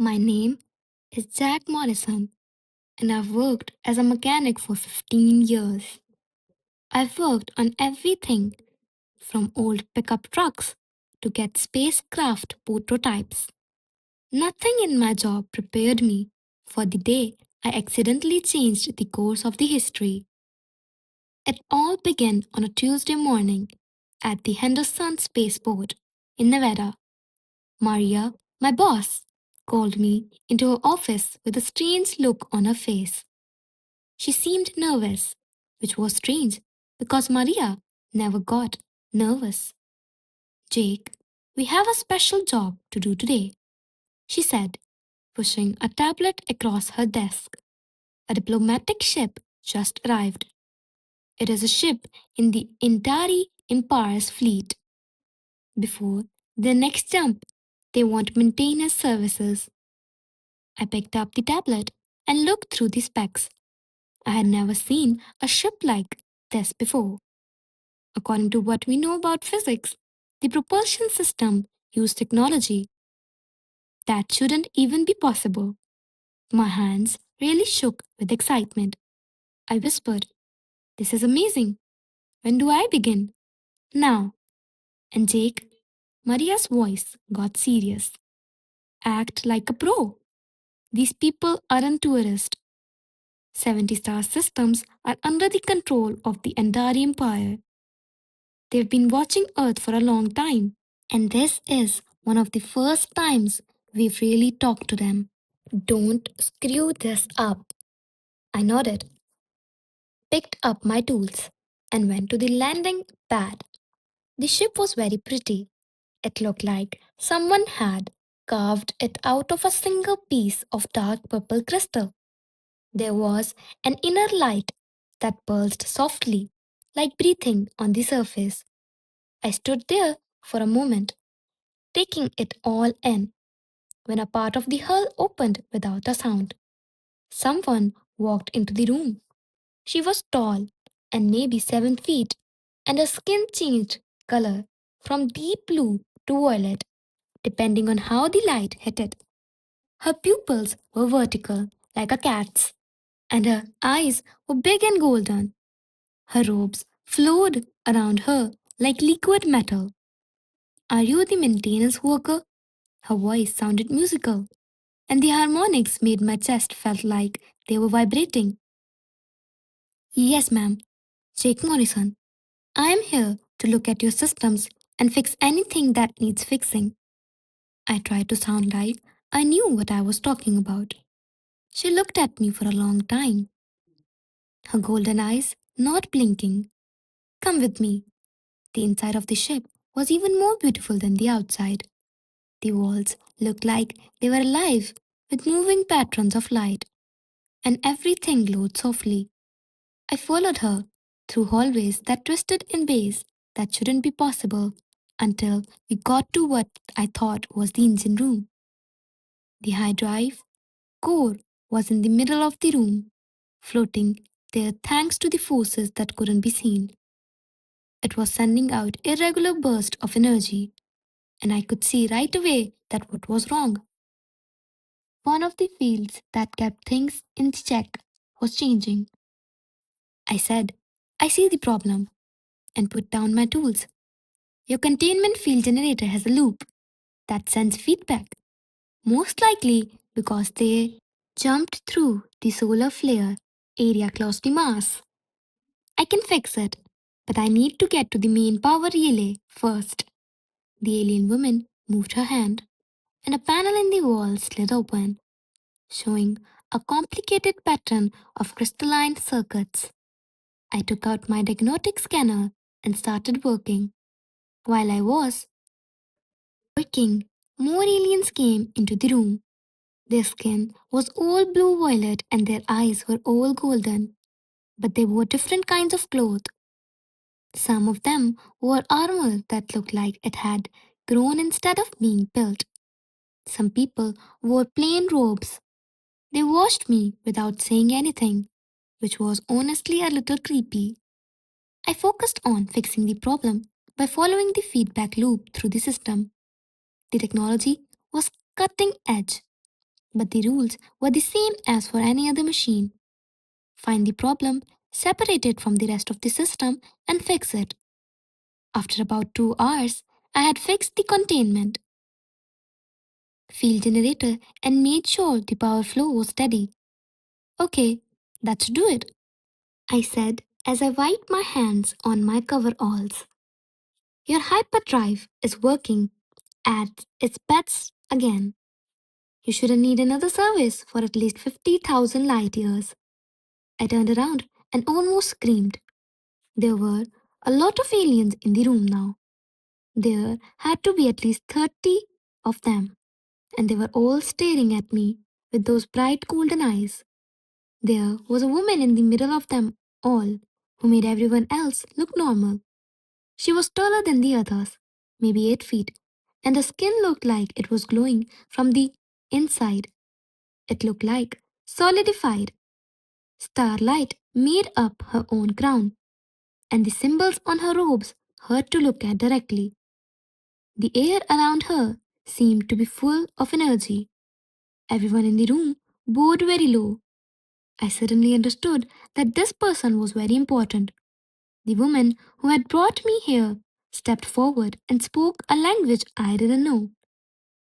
My name is Jack Morrison, and I've worked as a mechanic for 15 years. I've worked on everything from old pickup trucks to get spacecraft prototypes. Nothing in my job prepared me for the day I accidentally changed the course of the history. It all began on a Tuesday morning at the Henderson Spaceport in Nevada. Maria, my boss, called me into her office with a strange look on her face. She seemed nervous, which was strange because Maria never got nervous. Jake, we have a special job to do today, she said, pushing a tablet across her desk. A diplomatic ship just arrived. It is a ship in the entire Empire's fleet. Before their next jump, they want maintenance services. I picked up the tablet and looked through the specs. I had never seen a ship like this before. According to what we know about physics, the propulsion system used technology that shouldn't even be possible. My hands really shook with excitement. I whispered, "This is amazing. When do I begin?" "Now." And Jake, Maria's voice got serious. "Act like a pro. These people aren't tourists. 70-star systems are under the control of the entire empire. They've been watching Earth for a long time, and this is one of the first times we've really talked to them. Don't screw this up." I nodded, picked up my tools, and went to the landing pad. The ship was very pretty. It looked like someone had carved it out of a single piece of dark purple crystal. There was an inner light that pulsed softly, like breathing on the surface. I stood there for a moment, taking it all in, when a part of the hull opened without a sound. Someone walked into the room. She was tall and maybe 7 feet, and her skin changed color from deep blue to violet, depending on how the light hit it. Her pupils were vertical, like a cat's, and her eyes were big and golden. Her robes flowed around her like liquid metal. "Are you the maintenance worker?" Her voice sounded musical, and the harmonics made my chest felt like they were vibrating. "Yes, ma'am. Jake Morrison. I am here to look at your systems and fix anything that needs fixing." I tried to sound like I knew what I was talking about. She looked at me for a long time, her golden eyes not blinking. "Come with me." The inside of the ship was even more beautiful than the outside. The walls looked like they were alive with moving patterns of light, and everything glowed softly. I followed her through hallways that twisted in ways that shouldn't be possible until we got to what I thought was the engine room. The high drive core was in the middle of the room, floating there thanks to the forces that couldn't be seen. It was sending out irregular bursts of energy, and I could see right away that what was wrong. One of the fields that kept things in check was changing. I said, "I see the problem," and put down my tools. "Your containment field generator has a loop that sends feedback, most likely because they jumped through the solar flare area close to Mars. I can fix it, but I need to get to the main power relay first." The alien woman moved her hand, and a panel in the wall slid open, showing a complicated pattern of crystalline circuits. I took out my diagnostic scanner and started working. While I was working, more aliens came into the room. Their skin was all blue violet and their eyes were all golden, but they wore different kinds of clothes. Some of them wore armor that looked like it had grown instead of being built. Some people wore plain robes. They watched me without saying anything, which was honestly a little creepy. I focused on fixing the problem by following the feedback loop through the system. The technology was cutting edge. But the rules were the same as for any other machine. Find the problem, separate it from the rest of the system, and fix it. After about 2 hours, I had fixed the containment, field generator, and made sure the power flow was steady. Okay, let's do it, I said as I wiped my hands on my coveralls. Your hyperdrive is working at its best again. You shouldn't need another service for at least 50,000 light years. I turned around and almost screamed. There were a lot of aliens in the room now. There had to be at least 30 of them, and they were all staring at me with those bright golden eyes. There was a woman in the middle of them all who made everyone else look normal. She was taller than the others, maybe 8 feet, and her skin looked like it was glowing from the inside. It looked like solidified starlight made up her own crown, and the symbols on her robes hurt to look at directly. The air around her seemed to be full of energy. Everyone in the room bowed very low. I suddenly understood that this person was very important. The woman who had brought me here stepped forward and spoke a language I didn't know.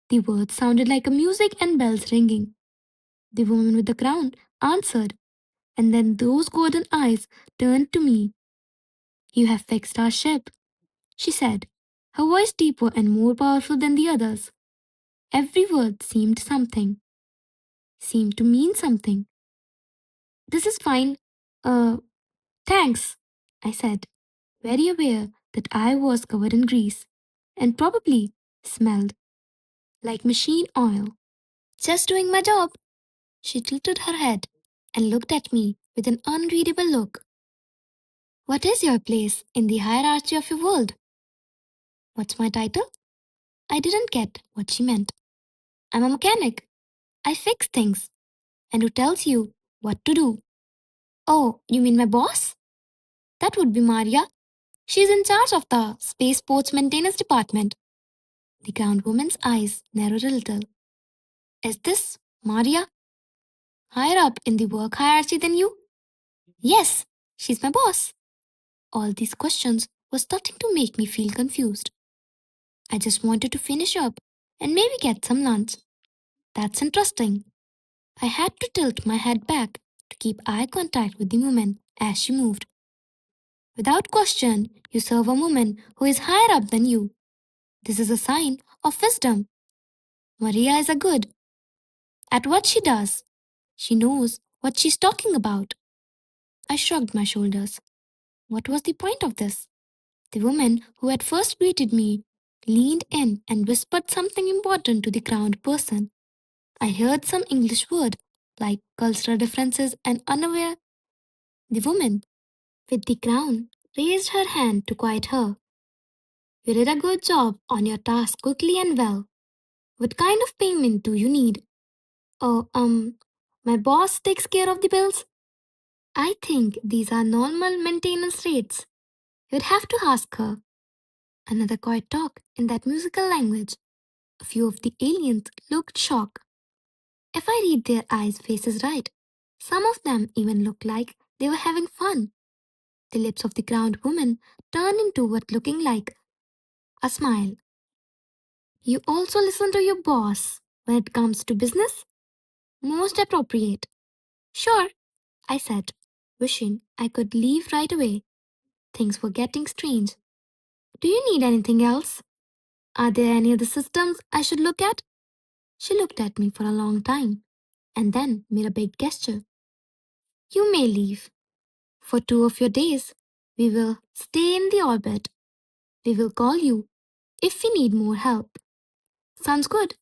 The words sounded like a music and bells ringing. The woman with the crown answered, and then those golden eyes turned to me. You have fixed our ship, she said, her voice deeper and more powerful than the others. Every word seemed to mean something. This is fine. Uh, thanks, I said, very aware that I was covered in grease and probably smelled like machine oil. Just doing my job. She tilted her head and looked at me with an unreadable look. What is your place in the hierarchy of your world? What's my title? I didn't get what she meant. I'm a mechanic. I fix things. And who tells you what to do? Oh, you mean my boss? That would be Maria. She's in charge of the spaceport's maintenance department. The ground woman's eyes narrowed a little. Is this Maria higher up in the work hierarchy than you? Yes, she's my boss. All these questions were starting to make me feel confused. I just wanted to finish up and maybe get some lunch. That's interesting. I had to tilt my head back to keep eye contact with the woman as she moved. Without question, you serve a woman who is higher up than you. This is a sign of wisdom. Maria is a good at what she does. She knows what she's talking about. I shrugged my shoulders. What was the point of this? The woman who had first greeted me leaned in and whispered something important to the crowned person. I heard some English word like cultural differences and unaware. The woman with the crown raised her hand to quiet her. You did a good job on your task quickly and well. What kind of payment do you need? Oh, my boss takes care of the bills. I think these are normal maintenance rates. You'd have to ask her. Another quiet talk in that musical language. A few of the aliens looked shocked. If I read their eyes' faces right, some of them even looked like they were having fun. The lips of the crowned woman turned into what looking like a smile. You also listen to your boss when it comes to business? Most appropriate. Sure, I said, wishing I could leave right away. Things were getting strange. Do you need anything else? Are there any other systems I should look at? She looked at me for a long time and then made a big gesture. You may leave. For 2 of your days, we will stay in the orbit. We will call you if we need more help. Sounds good.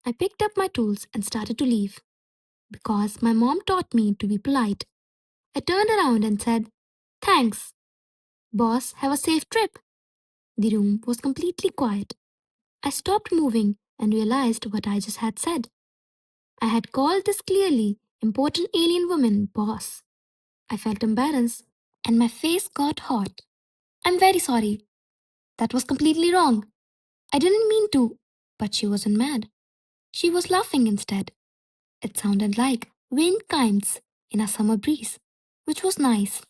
I picked up my tools and started to leave. Because my mom taught me to be polite, I turned around and said, Thanks. Boss, have a safe trip. The room was completely quiet. I stopped moving and realized what I just had said. I had called this clearly important alien woman boss. I felt embarrassed and my face got hot. I'm very sorry. That was completely wrong. I didn't mean to. But she wasn't mad. She was laughing instead. It sounded like wind chimes in a summer breeze, which was nice.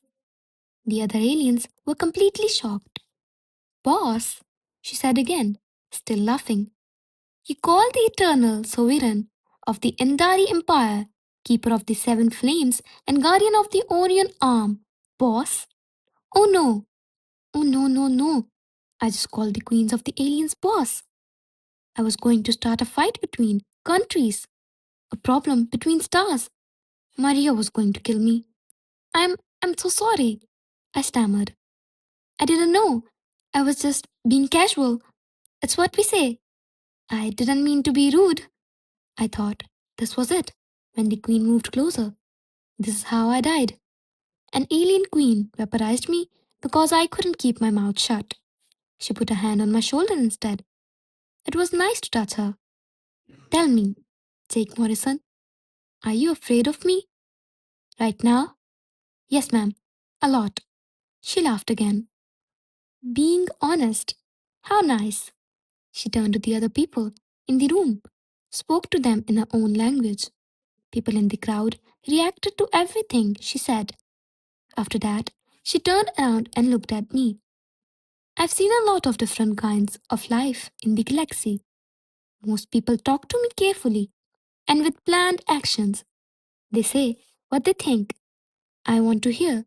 The other aliens were completely shocked. Boss, she said again, still laughing. You call the eternal sovereign of the Endari Empire, keeper of the seven flames, and guardian of the Orion arm, boss? Oh no! Oh no, no, no! I just called the queens of the aliens boss. I was going to start a fight between countries, a problem between stars. Maria was going to kill me. I'm so sorry, I stammered. I didn't know. I was just being casual. It's what we say. I didn't mean to be rude. I thought this was it when the queen moved closer. This is how I died. An alien queen vaporized me because I couldn't keep my mouth shut. She put a hand on my shoulder instead. It was nice to touch her. Tell me, Jake Morrison, are you afraid of me? Right now? Yes, ma'am. A lot. She laughed again. Being honest. How nice. She turned to the other people in the room, spoke to them in her own language. People in the crowd reacted to everything she said. After that, she turned around and looked at me. I've seen a lot of different kinds of life in the galaxy. Most people talk to me carefully and with planned actions. They say what they think I want to hear.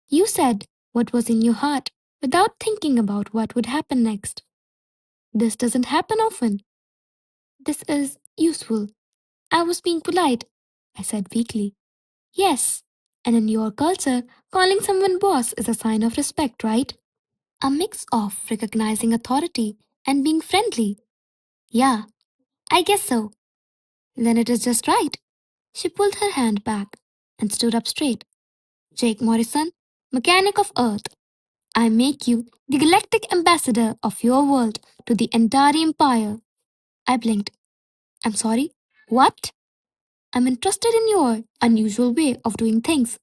You said what was in your heart without thinking about what would happen next. This doesn't happen often. This is useful. I was being polite, I said weakly. Yes, and in your culture, calling someone boss is a sign of respect, right? A mix of recognizing authority and being friendly. Yeah, I guess so. Then it is just right. She pulled her hand back and stood up straight. Jake Morrison, mechanic of Earth, I make you the galactic ambassador of your world to the entire empire. I blinked. I'm sorry? What? I'm interested in your unusual way of doing things.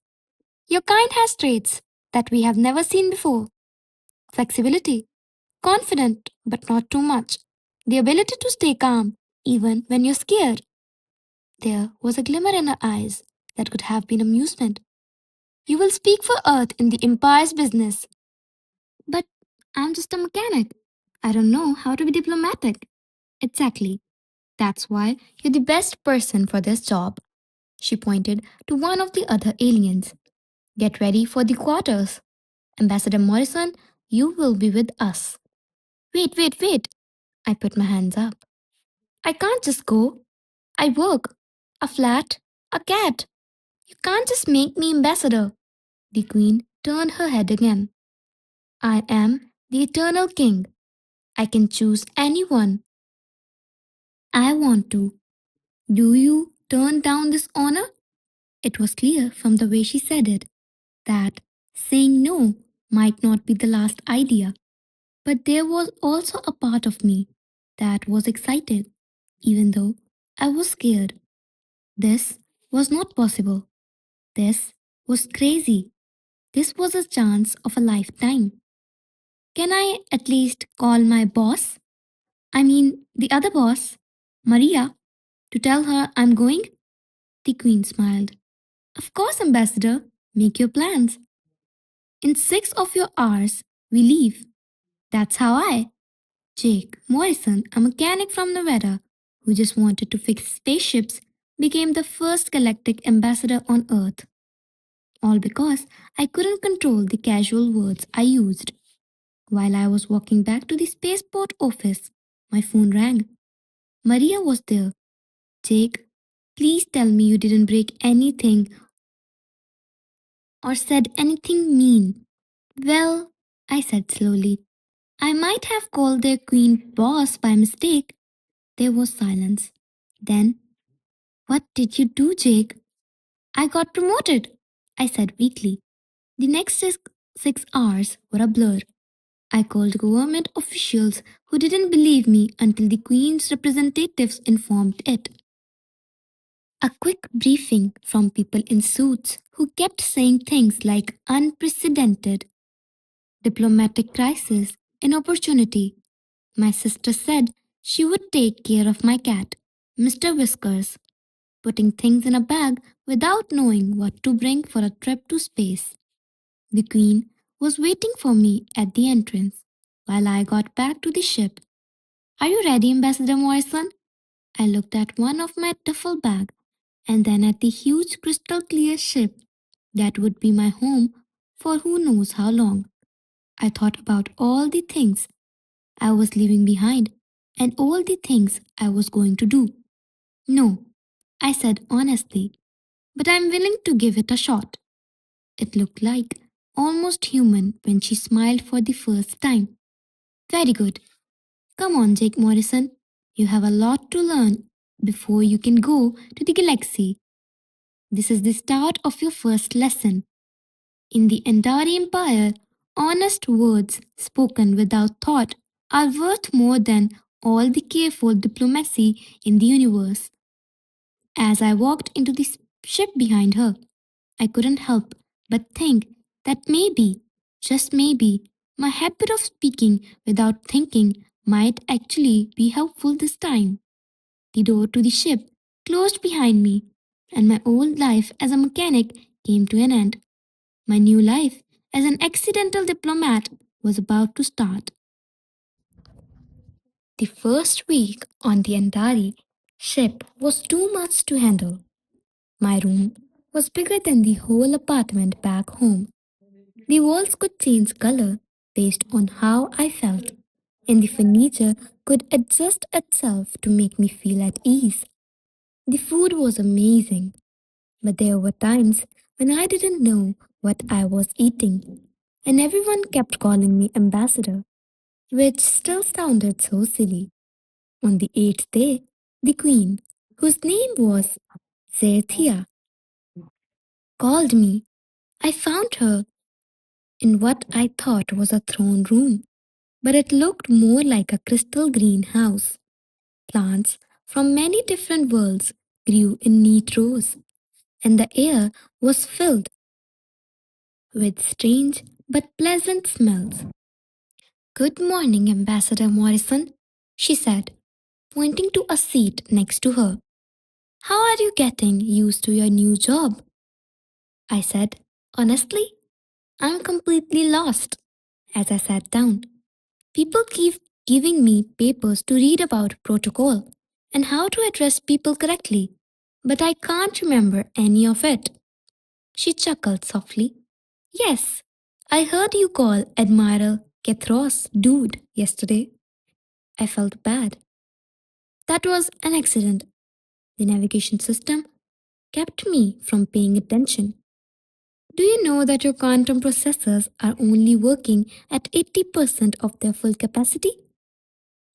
Your kind has traits that we have never seen before. Flexibility, confident but not too much. The ability to stay calm even when you're scared. There was a glimmer in her eyes that could have been amusement. You will speak for Earth in the Empire's business. But I'm just a mechanic. I don't know how to be diplomatic. Exactly. That's why you're the best person for this job. She pointed to one of the other aliens. Get ready for the quarters. Ambassador Morrison, you will be with us. Wait, wait, wait. I put my hands up. I can't just go. I work. A flat. A cat. You can't just make me ambassador. The queen turned her head again. I am the eternal king. I can choose anyone I want to. Do you turn down this honor? It was clear from the way she said it that saying no might not be the last idea. But there was also a part of me that was excited, even though I was scared. This was not possible. This was crazy. This was a chance of a lifetime. Can I at least call my boss? I mean, the other boss, Maria, to tell her I'm going? The queen smiled. Of course, Ambassador. Make your plans. In 6 of your hours, we leave. That's how Jake Morrison, a mechanic from Nevada who just wanted to fix spaceships, became the first galactic ambassador on Earth. All because I couldn't control the casual words I used. While I was walking back to the spaceport office, my phone rang. Maria was there. Jake, please tell me you didn't break anything or said anything mean. Well, I said slowly, I might have called their queen boss by mistake. There was silence. Then, what did you do, Jake? I got promoted, I said weakly. The next 6 hours were a blur. I called government officials who didn't believe me until the Queen's representatives informed it. A quick briefing from people in suits who kept saying things like unprecedented, diplomatic crisis, an opportunity. My sister said she would take care of my cat, Mr. Whiskers. putting things in a bag without knowing what to bring for a trip to space. The Queen was waiting for me at the entrance while I got back to the ship. Are you ready, Ambassador Morrison? I looked at one of my duffel bag and then at the huge crystal clear ship that would be my home for who knows how long. I thought about all the things I was leaving behind and all the things I was going to do. No, I said honestly, but I'm willing to give it a shot. It looked like almost human when she smiled for the first time. Very good. Come on, Jake Morrison. You have a lot to learn before you can go to the galaxy. This is the start of your first lesson. In the Endari Empire, honest words spoken without thought are worth more than all the careful diplomacy in the universe. As I walked into the ship behind her, I couldn't help but think that maybe, just maybe, my habit of speaking without thinking might actually be helpful this time. The door to the ship closed behind me, and my old life as a mechanic came to an end. My new life as an accidental diplomat was about to start. The first week on the Andari ship was too much to handle. My room was bigger than the whole apartment back home. The walls could change color based on how I felt, and the furniture could adjust itself to make me feel at ease. The food was amazing, but there were times when I didn't know what I was eating, and everyone kept calling me ambassador, which still sounded so silly. On the eighth day, the queen, whose name was Zerthia, called me. I found her in what I thought was a throne room, but it looked more like a crystal greenhouse. Plants from many different worlds grew in neat rows, and the air was filled with strange but pleasant smells. Good morning, Ambassador Morrison, she said, pointing to a seat next to her. How are you getting used to your new job? I said, honestly, I'm completely lost. As I sat down, people keep giving me papers to read about protocol and how to address people correctly, but I can't remember any of it. She chuckled softly. Yes, I heard you call Admiral Kethros dude yesterday. I felt bad. That was an accident. The navigation system kept me from paying attention. Do you know that your quantum processors are only working at 80% of their full capacity?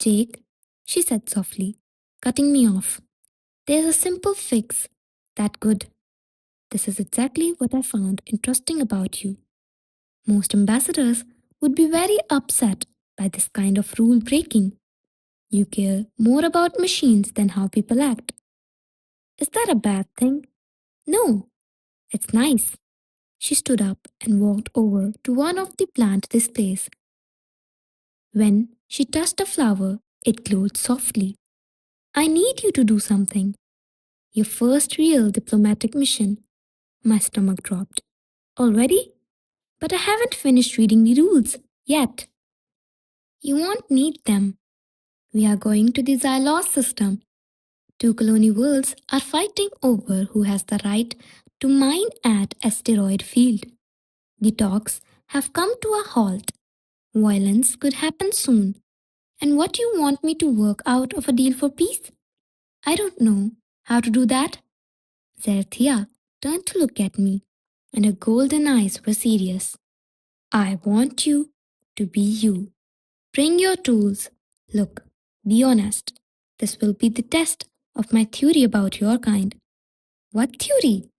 Jake, she said softly, cutting me off. There's a simple fix. That good. This is exactly what I found interesting about you. Most ambassadors would be very upset by this kind of rule breaking. You care more about machines than how people act. Is that a bad thing? No, it's nice. She stood up and walked over to one of the plant displays. When she touched a flower, it glowed softly. I need you to do something. Your first real diplomatic mission. My stomach dropped. Already? But I haven't finished reading the rules yet. You won't need them. We are going to the Xylos system. Two colony worlds are fighting over who has the right to mine at asteroid field. The talks have come to a halt. Violence could happen soon. And what do you want me to work out of a deal for peace? I don't know how to do that. Zerthia turned to look at me, and her golden eyes were serious. I want you to be you. Bring your tools. Look, be honest. This will be the test of my theory about your kind. What theory?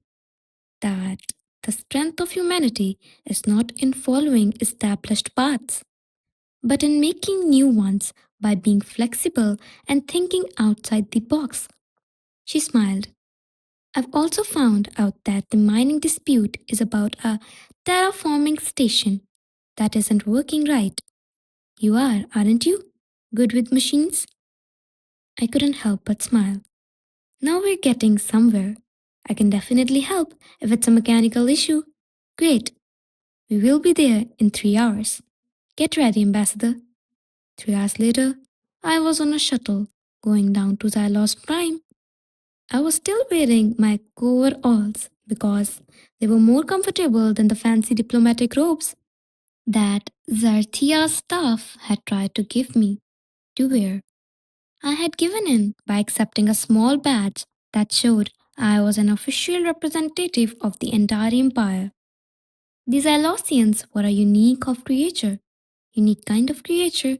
That the strength of humanity is not in following established paths, but in making new ones by being flexible and thinking outside the box. She smiled. I've also found out that the mining dispute is about a terraforming station that isn't working right. You are, aren't you? Good with machines? I couldn't help but smile. Now we're getting somewhere. I can definitely help if it's a mechanical issue. Great. We will be there in 3 hours. Get ready, Ambassador. 3 hours later, I was on a shuttle going down to Xylos Prime. I was still wearing my coveralls because they were more comfortable than the fancy diplomatic robes that Zartia's staff had tried to give me to wear. I had given in by accepting a small badge that showed I was an official representative of the entire empire. These Alosians were a unique kind of creature.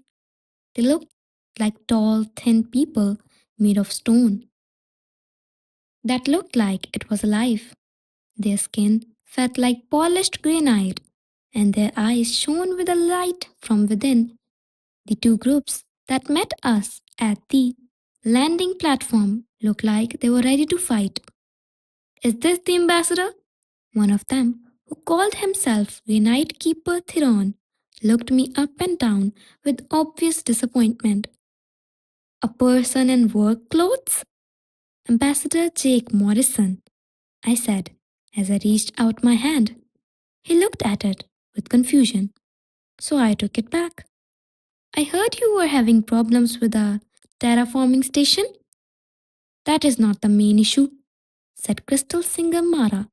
They looked like tall, thin people made of stone that looked like it was alive. Their skin felt like polished granite, and their eyes shone with a light from within. The two groups that met us at the landing platform looked like they were ready to fight. Is this the ambassador? One of them, who called himself Granite Keeper Thiron, looked me up and down with obvious disappointment. A person in work clothes? Ambassador Jake Morrison, I said as I reached out my hand. He looked at it with confusion, so I took it back. I heard you were having problems with a terraforming station. That is not the main issue, said Crystal Singer Mara,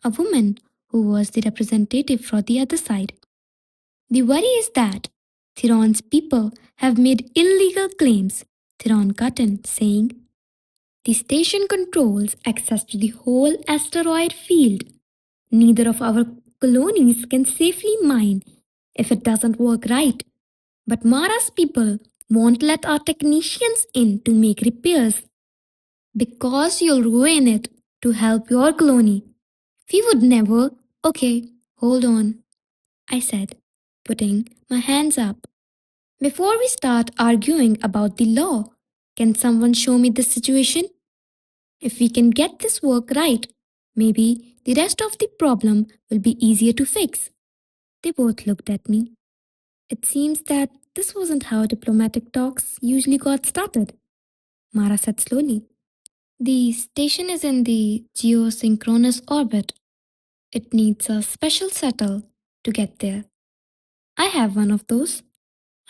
a woman who was the representative for the other side. The worry is that Thiron's people have made illegal claims, Thiron cut in, saying, the station controls access to the whole asteroid field. Neither of our colonies can safely mine if it doesn't work right. But Mara's people won't let our technicians in to make repairs because you'll ruin it to help your colony. We would never. Okay, hold on, I said, putting my hands up. Before we start arguing about the law, can someone show me this situation? If we can get this work right, maybe the rest of the problem will be easier to fix. They both looked at me. It seems that this wasn't how diplomatic talks usually got started, Mara said slowly. The station is in the geosynchronous orbit. It needs a special shuttle to get there. I have one of those.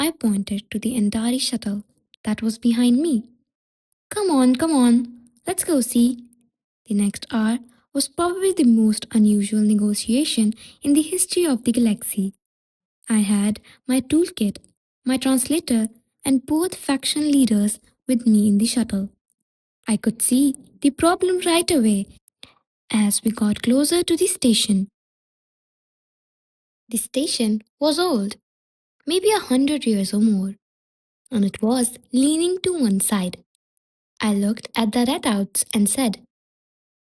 I pointed to the entire shuttle that was behind me. Come on, let's go see. The next hour was probably the most unusual negotiation in the history of the galaxy. I had my toolkit, my translator, and both faction leaders with me in the shuttle. I could see the problem right away as we got closer to the station. The station was old, maybe 100 years or more, and it was leaning to one side. I looked at the readouts and said,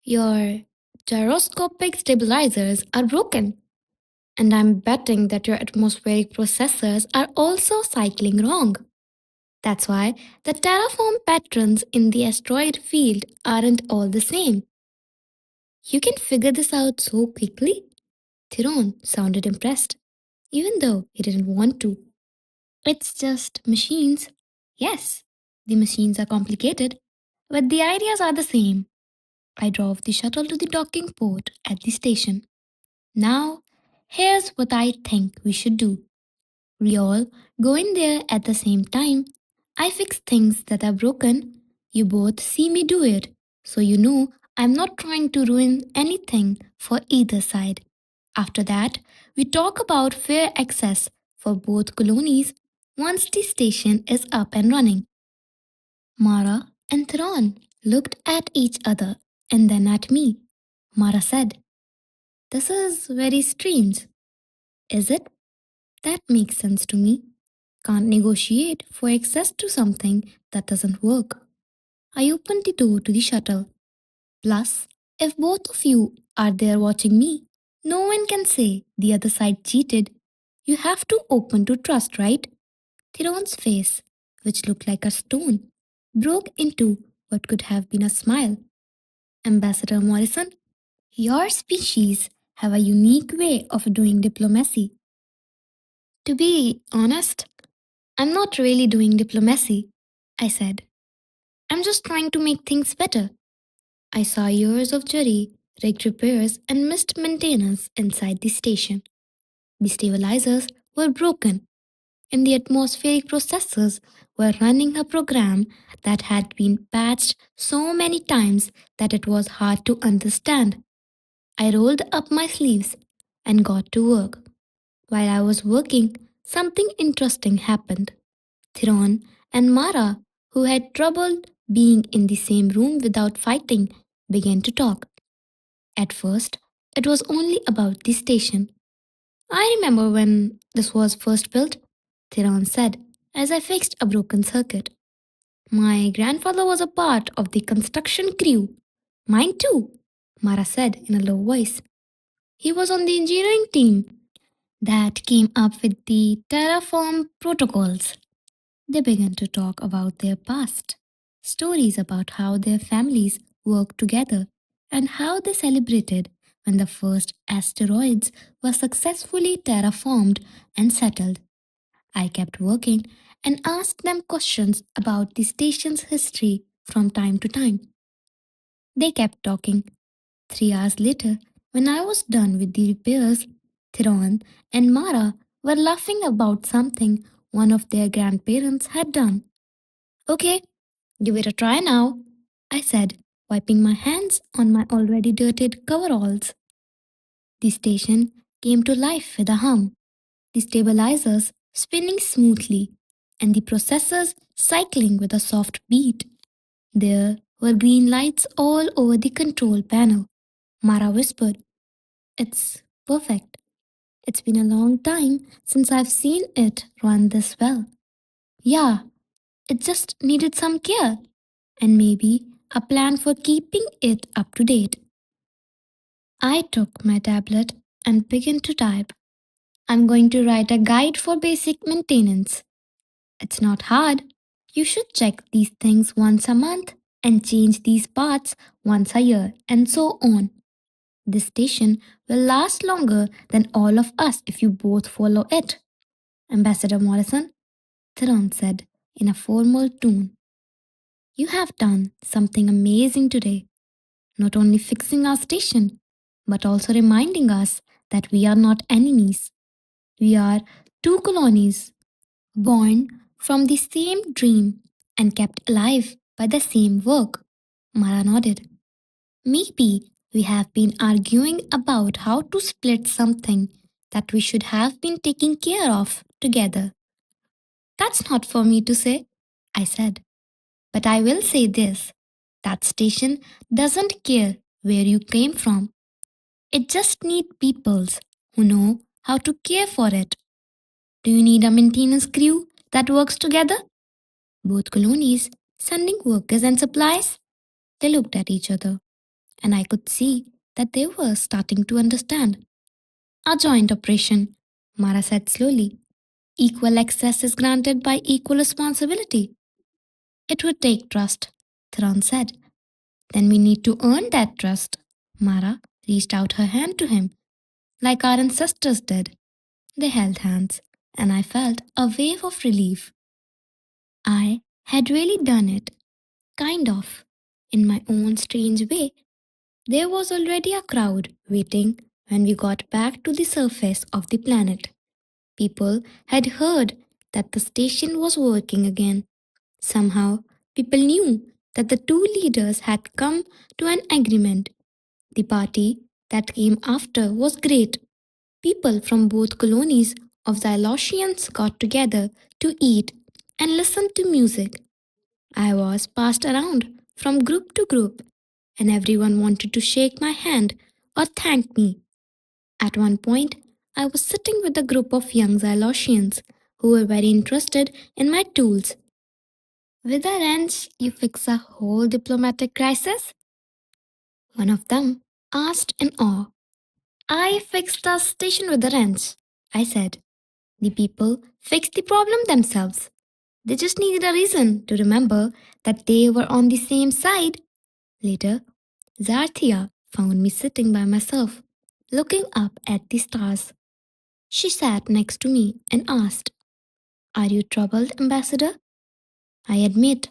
your gyroscopic stabilizers are broken, and I'm betting that your atmospheric processors are also cycling wrong. That's why the terraform patterns in the asteroid field aren't all the same. You can figure this out so quickly? Thiron sounded impressed, even though he didn't want to. It's just machines. Yes, the machines are complicated, but the ideas are the same. I drove the shuttle to the docking port at the station. Now, here's what I think we should do. We all go in there at the same time. I fix things that are broken. You both see me do it, so you know I'm not trying to ruin anything for either side. After that, we talk about fair access for both colonies once the station is up and running. Mara and Theron looked at each other and then at me. Mara said, this is very strange. Is it? That makes sense to me. Can't negotiate for access to something that doesn't work. I opened the door to the shuttle. Plus, if both of you are there watching me, no one can say the other side cheated. You have to open to trust, right? Theron's face, which looked like a stone, broke into what could have been a smile. Ambassador Morrison, your species have a unique way of doing diplomacy. To be honest, I'm not really doing diplomacy, I said. I'm just trying to make things better. I saw years of jury, rigged repairs, and missed maintenance inside the station. The stabilizers were broken, and the atmospheric processors were running a program that had been patched so many times that it was hard to understand. I rolled up my sleeves and got to work. While I was working, something interesting happened. Thiron and Mara, who had trouble being in the same room without fighting, began to talk. At first, it was only about the station. I remember when this was first built, Thiron said, as I fixed a broken circuit. My grandfather was a part of the construction crew. Mine too, Mara said in a low voice. He was on the engineering team that came up with the terraform protocols. They began to talk about their past, stories about how their families worked together, and how they celebrated when the first asteroids were successfully terraformed and settled. I kept working and asked them questions about the station's history from time to time. They kept talking. 3 hours later, when I was done with the repairs, Thiron and Mara were laughing about something one of their grandparents had done. Okay, give it a try now, I said, wiping my hands on my already dirtied coveralls. The station came to life with a hum, the stabilizers spinning smoothly, and the processors cycling with a soft beat. There were green lights all over the control panel. Mara whispered, "It's perfect. It's been a long time since I've seen it run this well." Yeah, it just needed some care and maybe a plan for keeping it up to date. I took my tablet and began to type. I'm going to write a guide for basic maintenance. It's not hard. You should check these things once a month and change these parts once a year, and so on. This station will last longer than all of us if you both follow it. Ambassador Morrison, Theron said in a formal tone. You have done something amazing today, not only fixing our station, but also reminding us that we are not enemies. We are two colonies, born from the same dream and kept alive by the same work. Mara nodded. Maybe we have been arguing about how to split something that we should have been taking care of together. That's not for me to say, I said. But I will say this: that station doesn't care where you came from. It just needs peoples who know how to care for it. Do you need a maintenance crew that works together? Both colonies sending workers and supplies? They looked at each other, and I could see that they were starting to understand. A joint operation, Mara said slowly. Equal access is granted by equal responsibility. It would take trust, Thran said. Then we need to earn that trust. Mara reached out her hand to him, like our ancestors did. They held hands, and I felt a wave of relief. I had really done it, kind of, in my own strange way. There was already a crowd waiting when we got back to the surface of the planet. People had heard that the station was working again. Somehow, people knew that the two leaders had come to an agreement. The party that came after was great. People from both colonies of Xylosians got together to eat and listen to music. I was passed around from group to group, and everyone wanted to shake my hand or thank me. At one point, I was sitting with a group of young Xylosians who were very interested in my tools. With a wrench, you fix a whole diplomatic crisis? One of them asked in awe. I fixed the station with a wrench, I said. The people fixed the problem themselves. They just needed a reason to remember that they were on the same side. Later, Zarthia found me sitting by myself, looking up at the stars. She sat next to me and asked, Are you troubled, Ambassador? I admit,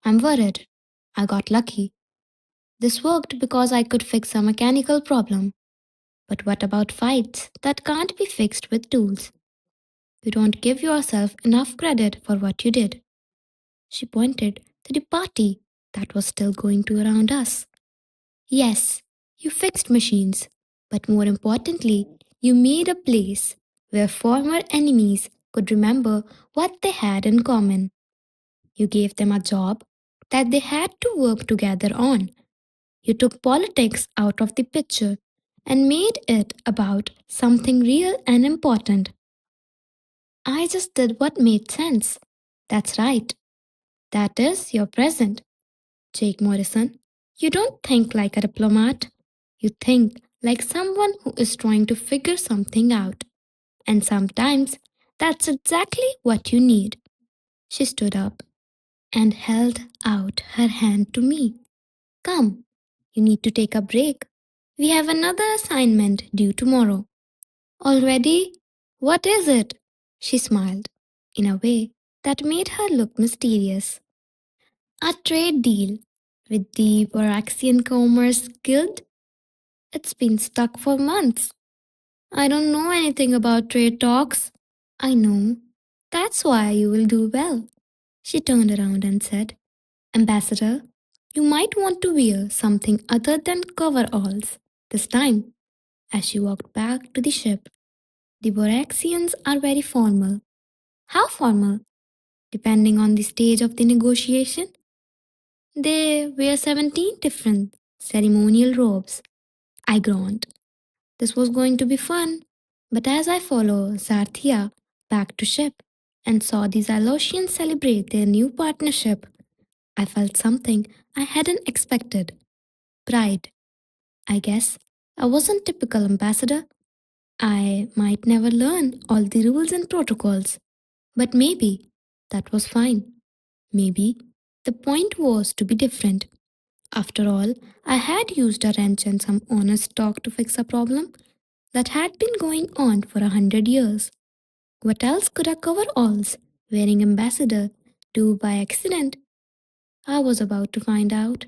I'm worried. I got lucky. This worked because I could fix a mechanical problem. But what about fights that can't be fixed with tools? You don't give yourself enough credit for what you did. She pointed to the party that was still going to around us. Yes, you fixed machines, but more importantly, you made a place where former enemies could remember what they had in common. You gave them a job that they had to work together on. You took politics out of the picture and made it about something real and important. I just did what made sense. That's right. That is your present, Jake Morrison. You don't think like a diplomat. You think like someone who is trying to figure something out. And sometimes that's exactly what you need. She stood up and held out her hand to me. Come, you need to take a break. We have another assignment due tomorrow. Already? What is it? She smiled in a way that made her look mysterious. A trade deal with the Boraxian Commerce Guild. It's been stuck for months. I don't know anything about trade talks. I know. That's why you will do well. She turned around and said, Ambassador, you might want to wear something other than coveralls this time. As she walked back to the ship, the Boraxians are very formal. How formal? Depending on the stage of the negotiation. They wear 17 different ceremonial robes. I groaned. This was going to be fun. But as I followed Zarthia back to ship and saw the Zalosians celebrate their new partnership, I felt something I hadn't expected. Pride. I guess I wasn't typical ambassador. I might never learn all the rules and protocols. But maybe that was fine. Maybe the point was to be different. After all, I had used a wrench and some honest talk to fix a problem that had been going on for 100 years. What else could a coveralls wearing ambassador do by accident? I was about to find out.